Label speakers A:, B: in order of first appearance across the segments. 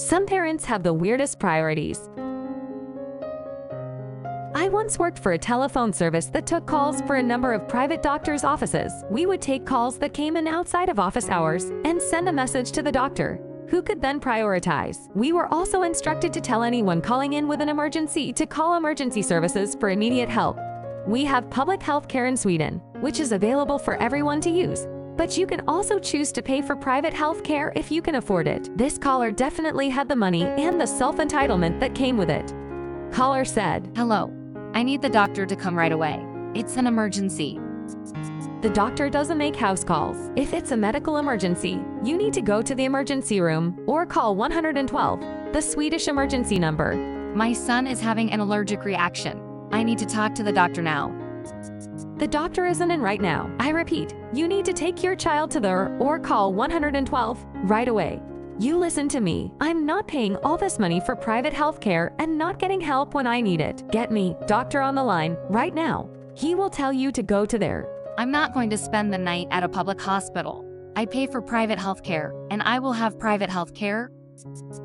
A: Some parents have the weirdest priorities. I once worked for a telephone service that took calls for a number of private doctors' offices. We would take calls that came in outside of office hours and send a message to the doctor, who could then prioritize. We were also instructed to tell anyone calling in with an emergency to call emergency services for immediate help. We have public health care in Sweden, which is available for everyone to use. But you can also choose to pay for private health care if you can afford it. This caller definitely had the money and the self-entitlement that came with it. Caller said,
B: "Hello. I need the doctor to come right away. It's an emergency."
A: The doctor doesn't make house calls. If it's a medical emergency, you need to go to the emergency room or call 112, the Swedish emergency number.
B: "My son is having an allergic reaction. I need to talk to the doctor now."
A: The doctor isn't in right now. I repeat, you need to take your child to the or call 112 right away. You listen to me. I'm not paying all this money for private health care and not getting help when I need it. Get me, doctor on the line, right now. He will tell you to go to there.
B: "I'm not going to spend the night at a public hospital. I pay for private health care, and I will have private health care."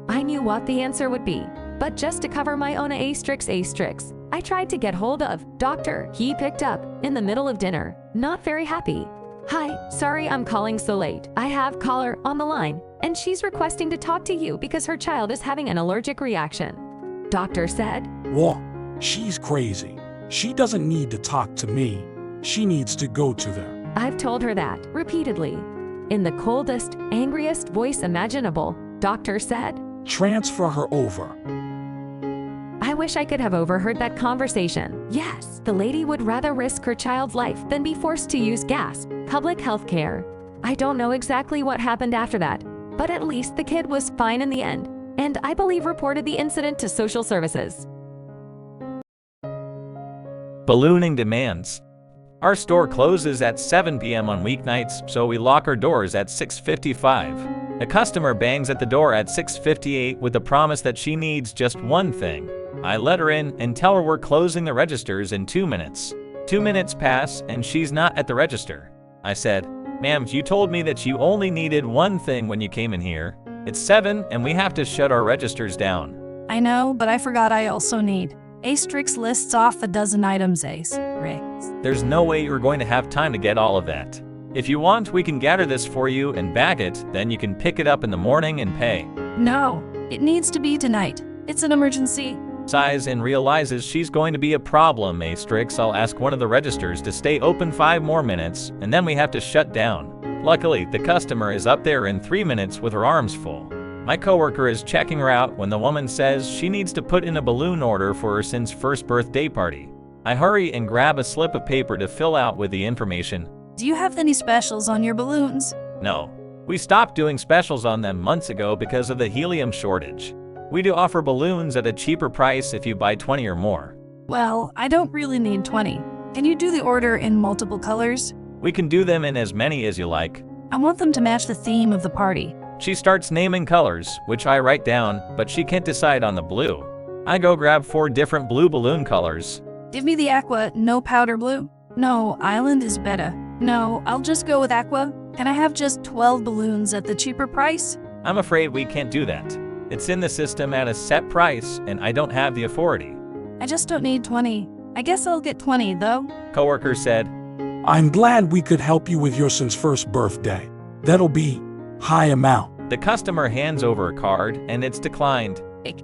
A: I knew what the answer would be, but just to cover my own asterisk, I tried to get hold of doctor. He picked up in the middle of dinner, not very happy. "Hi, sorry I'm calling so late. I have caller on the line, and she's requesting to talk to you because her child is having an allergic reaction." Doctor said,
C: "What? She's crazy. She doesn't need to talk to me. She needs to go to there."
A: I've told her that repeatedly. In the coldest, angriest voice imaginable, doctor said,
C: "Transfer her over."
A: I wish I could have overheard that conversation. Yes, the lady would rather risk her child's life than be forced to use public health care. I don't know exactly what happened after that, but at least the kid was fine in the end, and I believe reported the incident to social services.
D: Ballooning demands. Our store closes at 7 p.m. on weeknights, so we lock our doors at 6:55. A customer bangs at the door at 6:58 with the promise that she needs just one thing. I let her in and tell her we're closing the registers in 2 minutes. 2 minutes pass and she's not at the register. I said, "Ma'am, you told me that you only needed one thing when you came in here. It's 7 and we have to shut our registers down."
E: I know, but I forgot I also need. Asterix lists off a dozen items. Asterix.
D: There's no way you're going to have time to get all of that. If you want, we can gather this for you and bag it, then you can pick it up in the morning and pay.
E: No, it needs to be tonight. It's an emergency.
D: Sighs and realizes she's going to be a problem. Asterix, I'll ask one of the registers to stay open 5 more minutes, and then we have to shut down. Luckily, the customer is up there in 3 minutes with her arms full. My coworker is checking her out when the woman says she needs to put in a balloon order for her son's first birthday party. I hurry and grab a slip of paper to fill out with the information.
E: Do you have any specials on your balloons?
D: No. We stopped doing specials on them months ago because of the helium shortage. We do offer balloons at a cheaper price if you buy 20 or more.
E: Well, I don't really need 20. Can you do the order in multiple colors?
D: We can do them in as many as you like.
E: I want them to match the theme of the party.
D: She starts naming colors, which I write down, but she can't decide on the blue. I go grab 4 different blue balloon colors.
E: Give me the aqua, no powder blue. No, island is better. No, I'll just go with aqua. Can I have just 12 balloons at the cheaper price?
D: I'm afraid we can't do that. It's in the system at a set price, and I don't have the authority.
E: I just don't need 20. I guess I'll get 20, though.
D: Coworker said,
C: "I'm glad we could help you with your son's first birthday. That'll be high amount."
D: The customer hands over a card, and it's declined.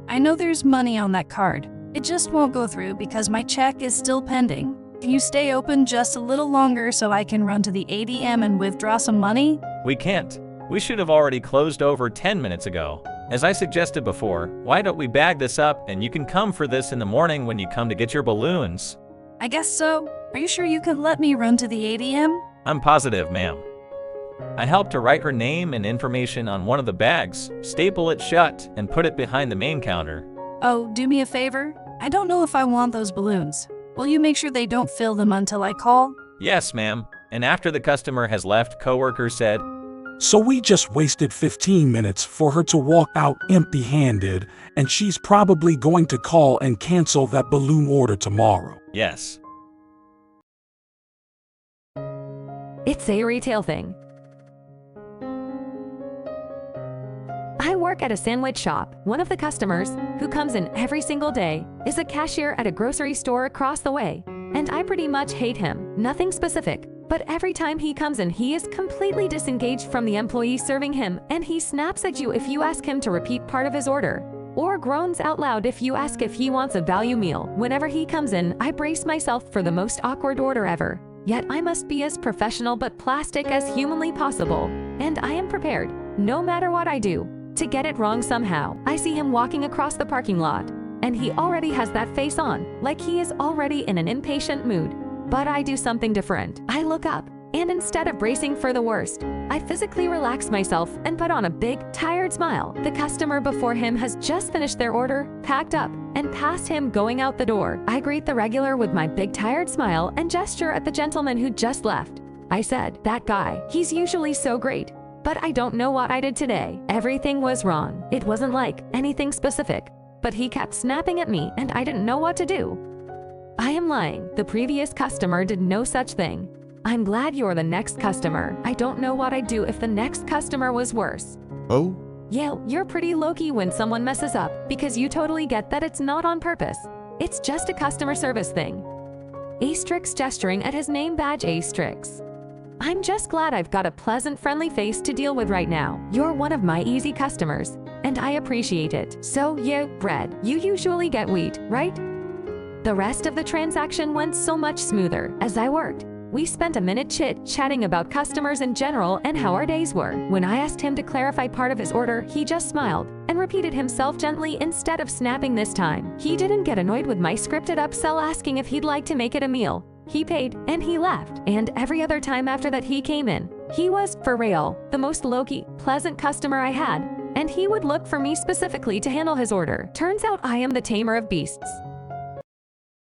E: I know there's money on that card. It just won't go through because my check is still pending. Can you stay open just a little longer so I can run to the ATM and withdraw some money?
D: We can't. We should have already closed over 10 minutes ago. As I suggested before, why don't we bag this up and you can come for this in the morning when you come to get your balloons?
E: I guess so. Are you sure you can let me run to the ATM?
D: I'm positive, ma'am. I helped her write her name and information on one of the bags, staple it shut, and put it behind the main counter.
E: Oh, do me a favor? I don't know if I want those balloons. Will you make sure they don't fill them until I call?
D: Yes, ma'am. And after the customer has left, coworker said,
C: "So we just wasted 15 minutes for her to walk out empty-handed, and she's probably going to call and cancel that balloon order tomorrow."
D: Yes.
A: It's a retail thing. I work at a sandwich shop. One of the customers, who comes in every single day, is a cashier at a grocery store across the way. And I pretty much hate him. Nothing specific, but every time he comes in, he is completely disengaged from the employee serving him, and he snaps at you if you ask him to repeat part of his order, or groans out loud if you ask if he wants a value meal. Whenever he comes in, I brace myself for the most awkward order ever. Yet I must be as professional but plastic as humanly possible, and I am prepared, no matter what I do, to get it wrong somehow. I see him walking across the parking lot, and he already has that face on, like he is already in an impatient mood. But I do something different. I look up, and instead of bracing for the worst, I physically relax myself and put on a big, tired smile. The customer before him has just finished their order, packed up, and past him going out the door. I greet the regular with my big, tired smile and gesture at the gentleman who just left. I said, "That guy, he's usually so great. But I don't know what I did today. Everything was wrong. It wasn't like anything specific. But he kept snapping at me, and I didn't know what to do." I am lying. The previous customer did no such thing. I'm glad you're the next customer. I don't know what I'd do if the next customer was worse.
F: Oh?
A: Yeah, you're pretty low-key when someone messes up, because you totally get that it's not on purpose. It's just a customer service thing. Asterix gesturing at his name badge. Asterix. I'm just glad I've got a pleasant, friendly face to deal with right now. You're one of my easy customers, and I appreciate it. So, yeah, bread. You usually get wheat, right? The rest of the transaction went so much smoother. As I worked, we spent a minute chit-chatting about customers in general and how our days were. When I asked him to clarify part of his order, he just smiled and repeated himself gently instead of snapping this time. He didn't get annoyed with my scripted upsell asking if he'd like to make it a meal. He paid, and he left. And every other time after that he came in, he was, for real, the most low-key, pleasant customer I had, and he would look for me specifically to handle his order. Turns out I am the tamer of beasts.